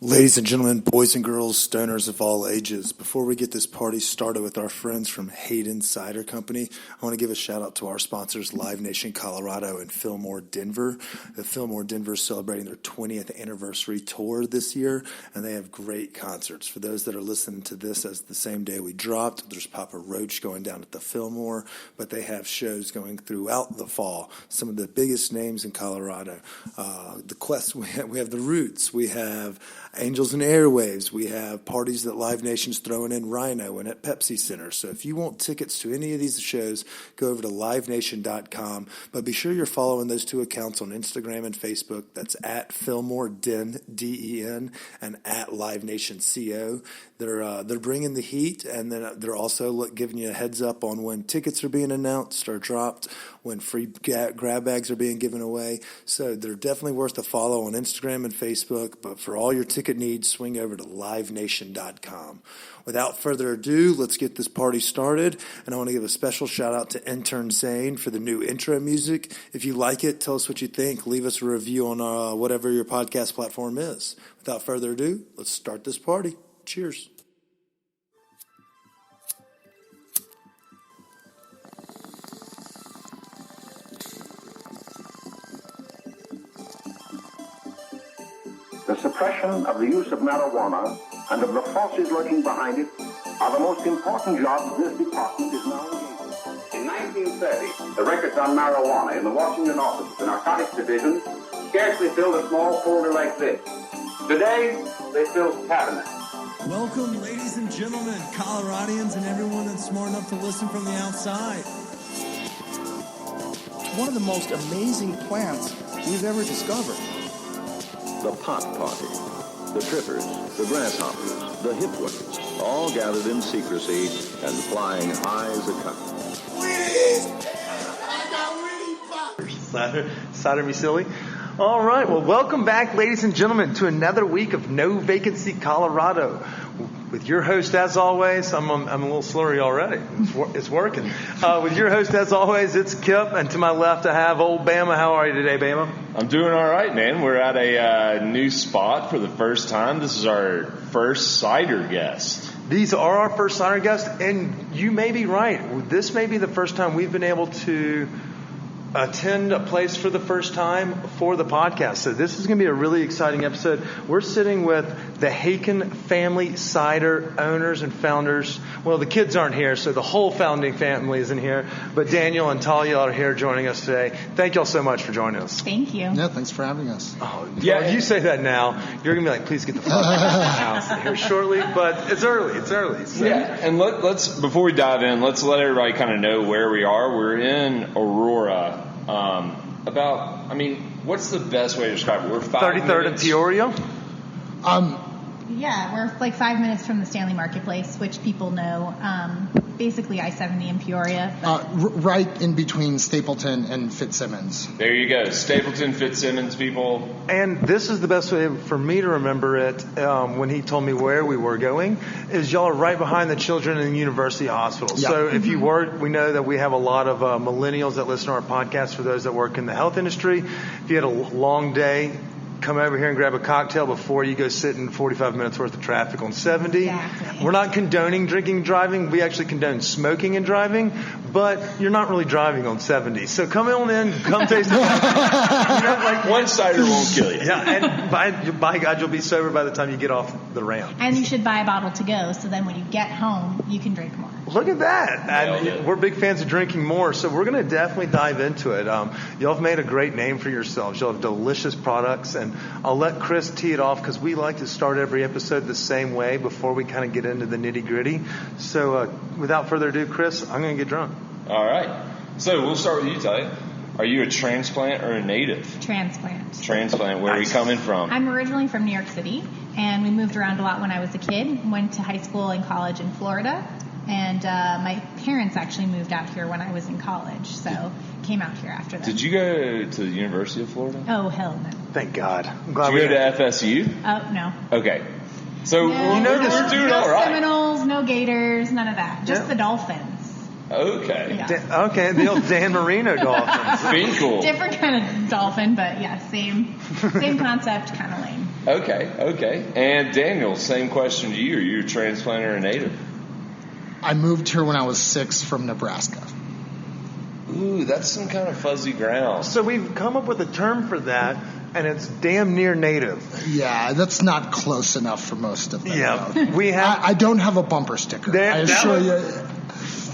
Ladies and gentlemen, boys and girls, stoners of all ages, before we get this party started with our friends from Haykin Cider Company, I want to give a shout out to our sponsors, Live Nation Colorado and Fillmore Denver. The Fillmore Denver is celebrating their 20th anniversary tour this year, and they have great concerts. For those that are listening to this as the same day we dropped, there's Papa Roach going down at the Fillmore, but they have shows going throughout the fall. Some of the biggest names in Colorado. The Quest, we have the Roots, we have Angels and Airwaves. We have parties that Live Nation's throwing in Rhino and at Pepsi Center. So if you want tickets to any of these shows, go over to livenation.com. But be sure you're following those two accounts on Instagram and Facebook. That's at Fillmore Den, D-E-N, and at Live Nation CO. They're bringing the heat, and then they're also giving you a heads up on when tickets are being announced or dropped, when free grab bags are being given away. So they're definitely worth a follow on Instagram and Facebook. But for all your ticket needs, swing over to livenation.com. Without further ado, let's get this party started. And I want to give a special shout out to intern Zane for the new intro music. If you like it, tell us what you think. Leave us a review on whatever your podcast platform is. Without further ado, let's start this party. Cheers. The suppression of the use of marijuana and of the forces lurking behind it are the most important jobs this department is now engaged in. In 1930, the records on marijuana in the Washington office of the Narcotics Division scarcely filled a small folder like this. Today, they fill cabinets. Welcome, ladies and gentlemen, Coloradians and everyone that's smart enough to listen from the outside. One of the most amazing plants we've ever discovered. The pot party, the trippers, the grasshoppers, the hip ones, all gathered in secrecy and flying high as a kite. Cider me silly. All right, well, welcome back, ladies and gentlemen, to another week of No Vacancy Colorado. With your host, as always, I'm a little slurry already. It's working. With your host, as always, it's Kip, and to my left, I have old Bama. How are you today, Bama? I'm doing all right, man. We're at a new spot for the first time. This is our first cider guest. These are our first cider guests, and you may be right. This may be the first time we've been able to attend a place for the first time for the podcast. So this is going to be a really exciting episode. We're sitting with the Haykin Family cider owners and founders. Well, the kids aren't here, so the whole founding family isn't here. But Daniel and Talia are here joining us today. Thank y'all so much for joining us. Thank you. Yeah, thanks for having us. Oh, yeah. Well, you say that now, you're going to be like, please get the fuck out of the house here shortly. But it's early. It's early. So. Yeah, and let's before we dive in, let's let everybody kind of know where we are. We're in Aurora. What's the best way to describe it? We're 33rd and Peoria? Yeah, we're like 5 minutes from the Stanley Marketplace, which people know. Basically I-70 in Peoria. Right in between Stapleton and Fitzsimmons. There you go. Stapleton, Fitzsimmons, people. And this is the best way for me to remember it when he told me where we were going, is y'all are right behind the Children in the University Hospital. Yep. So if you work, we know that we have a lot of millennials that listen to our podcast, for those that work in the health industry. If you had a long day, come over here and grab a cocktail before you go sit in 45 minutes worth of traffic on 70. Exactly. We're not condoning drinking and driving. We actually condone smoking and driving, but you're not really driving on 70. So come on in, come taste it. One cider won't kill you. Yeah, and by God, you'll be sober by the time you get off the ramp. And you should buy a bottle to go, so then when you get home, you can drink more. Look at that. And we're big fans of drinking more, so we're going to definitely dive into it. Y'all have made a great name for yourselves. Y'all have delicious products, and I'll let Chris tee it off because we like to start every episode the same way before we kind of get into the nitty-gritty. So without further ado, Chris, I'm going to get drunk. All right. So we'll start with you, Talia. Are you a transplant or a native? Transplant. Transplant. Where are you coming from? I'm originally from New York City, and we moved around a lot when I was a kid. Went to high school and college in Florida. And my parents actually moved out here when I was in college, so came out here after that. Did you go to the University of Florida? Oh, hell no. Thank God. I'm glad Did you go to FSU? Oh, no. Okay. So no, we're doing all right. No Seminoles, no Gators, none of that. Just the Dolphins. Okay. Yeah. Okay, the old Dan Marino Dolphins. Finkel. Different kind of dolphin, but yeah, same concept, kind of lame. Okay. And Daniel, same question to you. Are you a transplant or a native? I moved here when I was 6 from Nebraska. Ooh, that's some kind of fuzzy ground. So we've come up with a term for that, and it's damn near native. Yeah, that's not close enough for most of them. Yeah, though. we have. I don't have a bumper sticker. I assure you.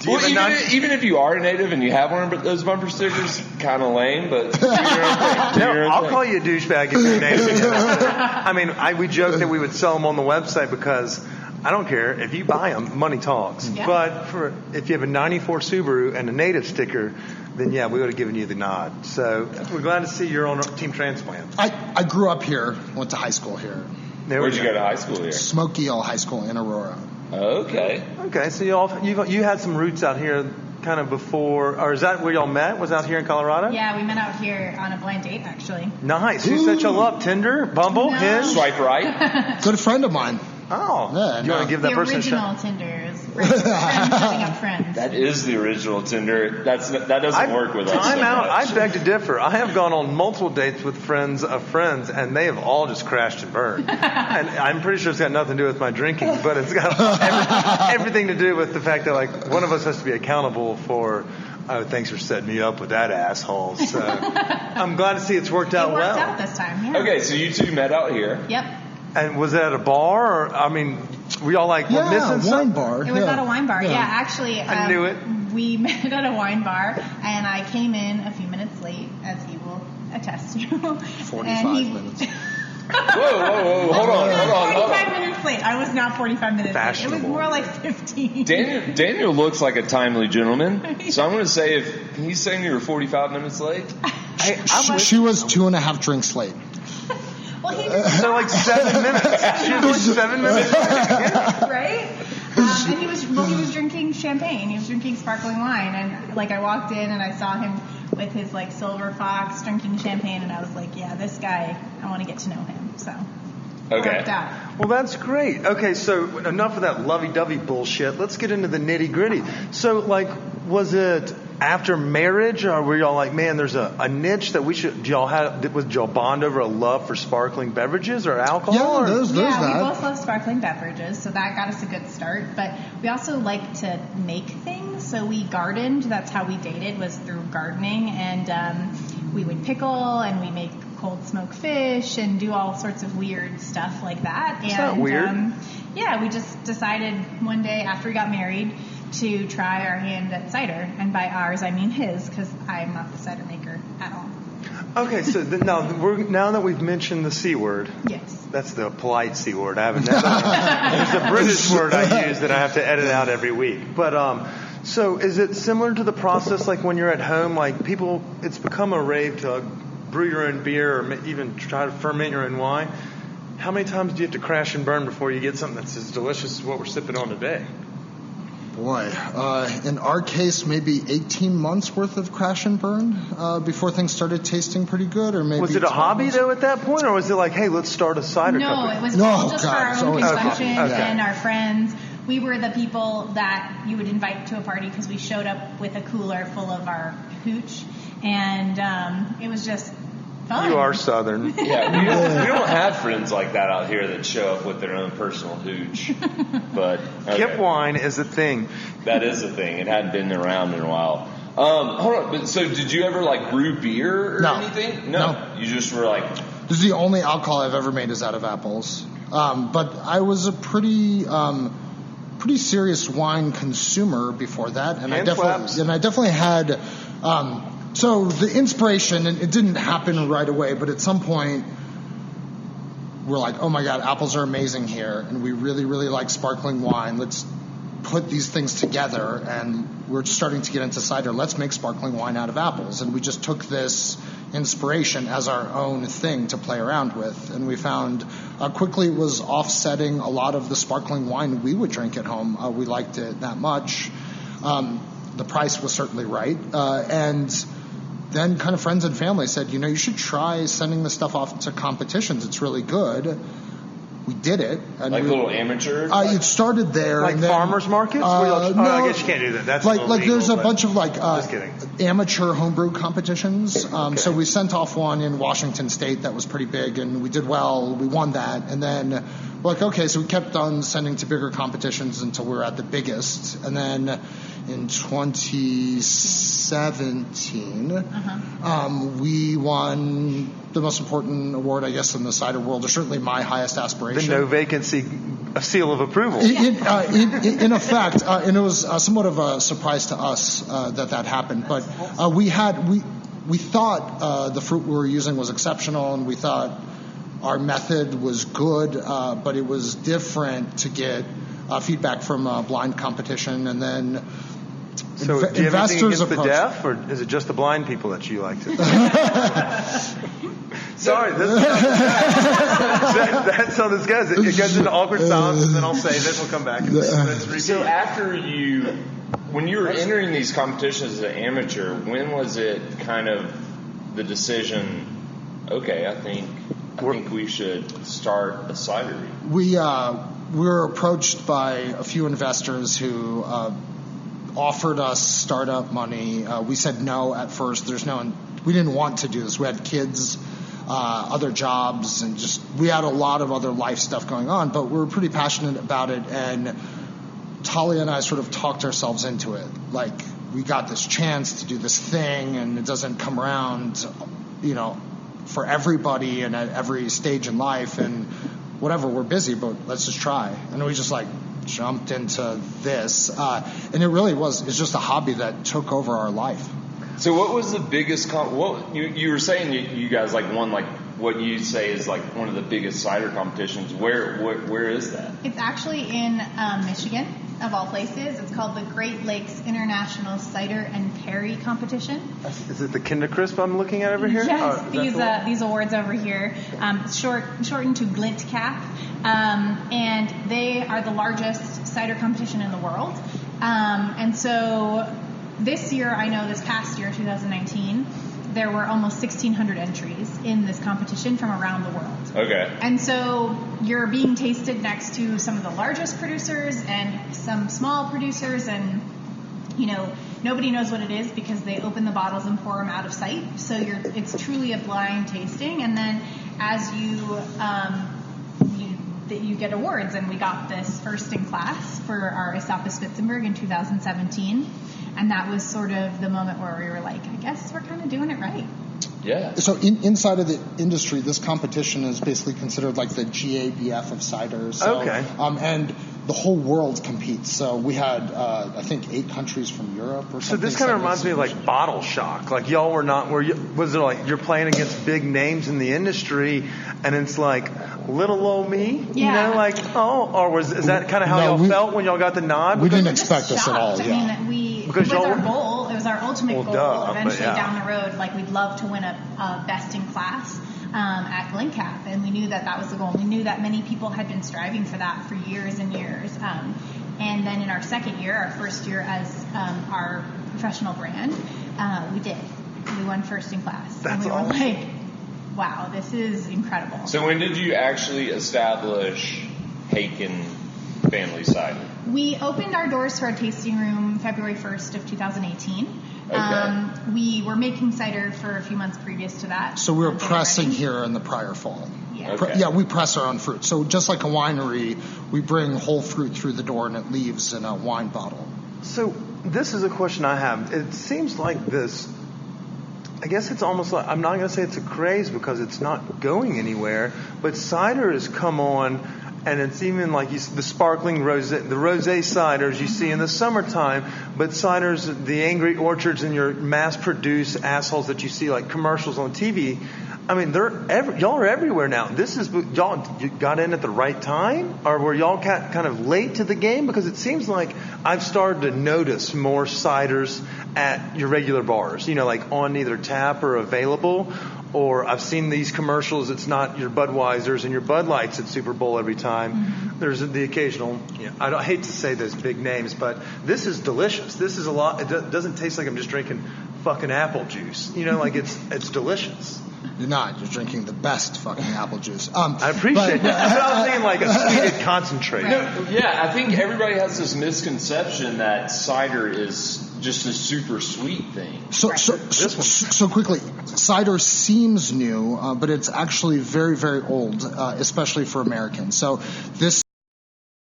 Well, even if you are a native and you have one of those bumper stickers, kind of lame, but do your own thing. I'll call you a douchebag if you're a native. I mean, we joke that we would sell them on the website because I don't care. If you buy them, money talks. Yeah. But if you have a 94 Subaru and a native sticker, then yeah, we would have given you the nod. So we're glad to see you're on Team Transplant. I grew up here, went to high school here. Where'd you go to high school here? Smoky Hill High School in Aurora. Okay. So you had some roots out here kind of before, or is that where y'all met? Was out here in Colorado? Yeah, we met out here on a blind date, actually. Nice. Who set y'all up? Tinder? Bumble? No. Hinge? Swipe right? Good friend of mine. Oh. Yeah, you want to give that The person a original shot? Tinder is friends setting up friends. That is the original Tinder. That doesn't work with us. Time so out. much. I beg to differ. I have gone on multiple dates with friends of friends, and they have all just crashed and burned. And I'm pretty sure it's got nothing to do with my drinking, but it's got everything to do with the fact that like one of us has to be accountable for. Oh, thanks for setting me up with that asshole. So I'm glad to see it's worked out It worked well. out this time, yeah. Okay, so you two met out here. Yep. And was it at a bar? Or, I mean, were y'all like, we're missing wine something? bar. It was at a wine bar. Yeah, actually. I knew it. We met at a wine bar, and I came in a few minutes late, as he will attest to. 45 minutes. Whoa. Hold on. 45 minutes late. I was not 45 minutes late. It was Fashionable. more like 15. Daniel looks like a timely gentleman, so I'm going to say if he's saying you were 45 minutes late. She was 2.5 drinks late. Well, he was So like 7 minutes. She was like 7 minutes. right? And he was drinking champagne. He was drinking sparkling wine. And like I walked in and I saw him with his like silver fox drinking champagne, and I was like, yeah, this guy, I want to get to know him. So Okay. worked out. Well, that's great. Okay, so enough of that lovey-dovey bullshit. Let's get into the nitty-gritty. So, like, was it after marriage, or were y'all like, man, there's a niche that we should, did y'all bond over a love for sparkling beverages or alcohol? Yeah, or? there's We that. both love sparkling beverages, so that got us a good start. But we also like to make things, so we gardened. That's how we dated, was through gardening, and we would pickle, and we make cold smoked fish, and do all sorts of weird stuff like that. It's not weird. Yeah, we just decided one day after we got married to try our hand at cider, and by ours I mean his, because I'm not the cider maker at all. Okay, so now that we've mentioned the C word, Yes. that's the polite C word. I haven't. It's a British word I use that I have to edit out every week. But so is it similar to the process like when you're at home? Like people, it's become a rave to brew your own beer or even try to ferment your own wine. How many times do you have to crash and burn before you get something that's as delicious as what we're sipping on today? Boy, in our case, maybe 18 months worth of crash and burn before things started tasting pretty good, or maybe. Was it a 12 hobby months. though at that point, or was it like, hey, let's start a cider No, company? it was No, all just God, for it's our own always consumption okay. and our friends. We were the people that you would invite to a party because we showed up with a cooler full of our hooch, and it was just fun. You are Southern. Yeah, we don't have friends like that out here that show up with their own personal hooch. But okay. Kip wine is a thing. That is a thing. It hadn't been around in a while. Hold on. But so did you ever like brew beer or No. anything? No. You just were like. This is the only alcohol I've ever made is out of apples. But I was a pretty serious wine consumer before that, and I definitely had. So the inspiration, and it didn't happen right away, but at some point we're like, oh my God, apples are amazing here, and we really, really like sparkling wine. Let's put these things together, and we're starting to get into cider. Let's make sparkling wine out of apples. And we just took this inspiration as our own thing to play around with, and we found quickly it was offsetting a lot of the sparkling wine we would drink at home. We liked it that much. The price was certainly right, and then kind of friends and family said, you should try sending this stuff off to competitions. It's really good. we did it. And like little amateur? It started there. Like and then, farmers markets? No, I guess you can't do that. That's like illegal, there's a but bunch of just kidding. amateur homebrew competitions. So we sent off one in Washington State that was pretty big, and we did well. We won that, and then we're like, okay, so we kept on sending to bigger competitions until we were at the biggest, and then in 2017, we won the most important award, I guess, in the cider world, or certainly my highest aspiration. The no vacancy seal of approval. In effect, and it was somewhat of a surprise to us that happened. But we thought the fruit we were using was exceptional, and we thought our method was good, but it was different to get feedback from a blind competition, and then. So, do you have anything against the approach. deaf, or is it just the blind people that you like to? Sorry, that's how this goes. It goes into awkward silence, and then I'll say this, we'll come back. And so after when you were entering these competitions as an amateur, when was it kind of the decision, okay, I think we should start a cidery? We were approached by a few investors who offered us startup money. We said no at first. We didn't want to do this. We had kids, other jobs, and we had a lot of other life stuff going on, but we were pretty passionate about it, and Talia and I sort of talked ourselves into it. Like, we got this chance to do this thing, and it doesn't come around, for everybody and at every stage in life, and whatever, we're busy, but let's just try. And we just jumped into this, and it really it's just a hobby that took over our life. So what was the biggest you were saying you guys won what you say is one of the biggest cider competitions. Where is that? It's actually in Michigan, of all places. It's called the Great Lakes International Cider and Perry Competition. Is it the Kinder Crisp I'm looking at over here? Yes, these awards over here, shortened to Glint Cap, and they are the largest cider competition in the world. And so this year, this past year, 2019, there were almost 1,600 entries in this competition from around the world. Okay. And so you're being tasted next to some of the largest producers and some small producers, and nobody knows what it is because they open the bottles and pour them out of sight. So it's truly a blind tasting, and then as you get awards, and we got this first in class for our Estapa Spitzenberg in 2017. And that was sort of the moment where we were like, I guess we're kind of doing it right. Yeah. So inside of the industry, this competition is basically considered like the GABF of cider. So, okay. And the whole world competes. So we had, I think, 8 countries from Europe or something. So this kind of reminds me of Bottle Shock. Y'all were not, was it you're playing against big names in the industry, and it's little old me? Yeah. Or is that kind of how y'all felt when y'all got the nod? We didn't expect this at all. Yeah. I mean, it was our goal. It was our ultimate goal. Eventually, down the road, we'd love to win a best in class at Glint Cap, and we knew that was the goal. We knew that many people had been striving for that for years and years. And then in our second year, our first year as our professional brand, we did. We won first in class. That's and we awesome. were wow, this is incredible. So when did you actually establish Haykin Family Cider? We opened our doors for our tasting room February 1st of 2018. Okay. We were making cider for a few months previous to that. So we were pressing here in the prior fall. Yeah. Okay. We press our own fruit. So just like a winery, we bring whole fruit through the door and it leaves in a wine bottle. So this is a question I have. It seems like this, I guess it's almost I'm not going to say it's a craze because it's not going anywhere, but cider has come on, and it's even the sparkling rosé, the rosé ciders you see in the summertime, but ciders, the Angry Orchards and your mass-produced assholes that you see commercials on TV, I mean, y'all are everywhere now. Y'all got in at the right time, or were y'all kind of late to the game? Because it seems like I've started to notice more ciders at your regular bars, on either tap or available. Or I've seen these commercials. It's not your Budweisers and your Bud Lights at Super Bowl every time. Mm-hmm. There's the occasional. I hate to say those big names, but this is delicious. This is a lot. It doesn't taste like I'm just drinking fucking apple juice. It's delicious. You're not. You're drinking the best fucking apple juice. I appreciate that. I was thinking like a sweetened concentrate. No, yeah, I think everybody has this misconception that cider is just a super sweet thing. So quickly, cider seems new, but it's actually very, very old, especially for Americans. So this